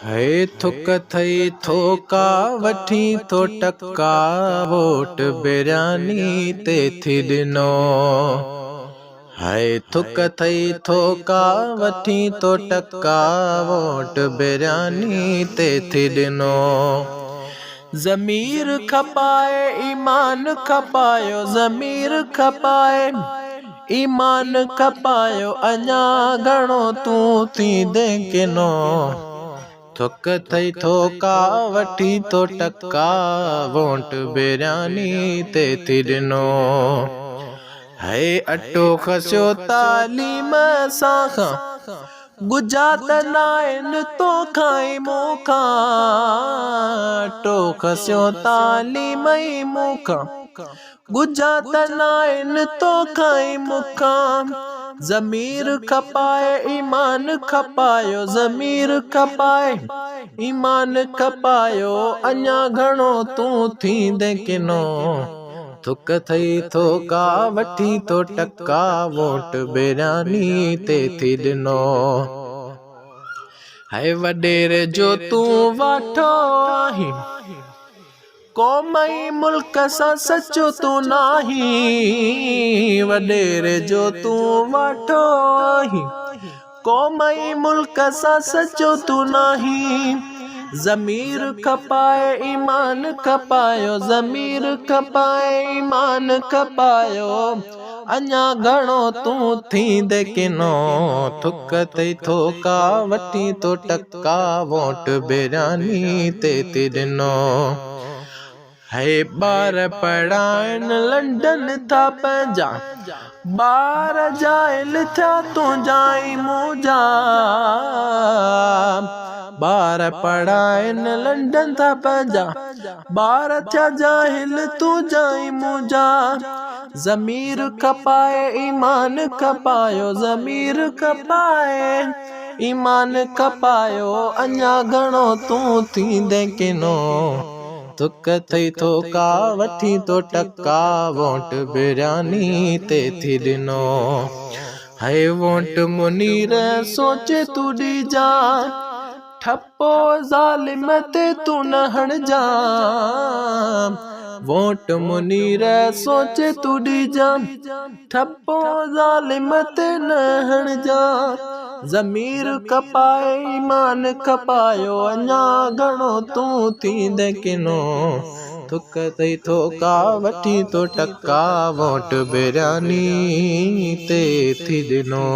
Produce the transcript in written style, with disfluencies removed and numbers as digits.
है थुक थई थोका वठी तो टक्का वोट बिरयानी ते थी ॾिनो। है थुक थई थोका वठी तो टक्का वोट बिरयानी ते थी ॾिनो। ज़मीर खपाए ईमान खपायो, ज़मीर खपाए ईमान खपायो, अञा घणो तू थी दे किनो। थुक थई थोका वठी तो टक्का वोट बिरयानी ते थी ॾिनो। है अटो खसियो तालीम सां गुजात नाइन तो खाई मूंखां। अटो खसियो तालीम मूंखां गुजात नाइन तो खाई मूंखां। ज़मीर खपाए ईमान खपायो, ज़मीर खपाए ईमान खपायो, अञा घणो तू थींदे किनो। थुक थई थोका वठी तो टक्का वोट बिरयानी ते थी ॾिनो। है वॾेरे जो तू वाठो आहीं, क़ौम ऐं मुल्क सां सचो तू नाही। वॾेरे जो तू वाठो आहीं, क़ौम ऐं मुल्क सां सचो तू नाही। ज़मीर खपाए ईमान खपायो, ज़मीर खपाए ईमान खपायो, अञा घणो तू थींदे किनो। थुक थई थोका वठी तो टक्का वोट बिरयानी ते थी ॾिनो। है ॿार पढ़ाइन लंडन था पंहिंजा, ॿार जाइल थिया तुंहिंजा ई मुंहिंजा। ॿार पढ़ाइन लंडन था पंहिंजा, ॿार थिया जाहिल तुंहिंजा ई मुंहिंजा। ज़मीर खपाए ईमान खपायो, ज़मीर खपाए ईमान खपायो, अञा घणो तू थींदे किनो। थुक थई थोका वठी तो टक्का वोट बिरयानी ते थी ॾिनो। है वोट मुनीर सोचे तू ॾिजा, ठप्पो ज़ालिम ते तू न हणजा। वोट मुनीर सोचे तू ॾिजा, ठप्पो ज़ालिम ते न हणजा। ज़मीर खपाए ईमान खपायो, अञा घणो तू थींदे किनो। थुक थई थोका वठी तो टक्का वोट बिरयानी ते थी ॾिनो।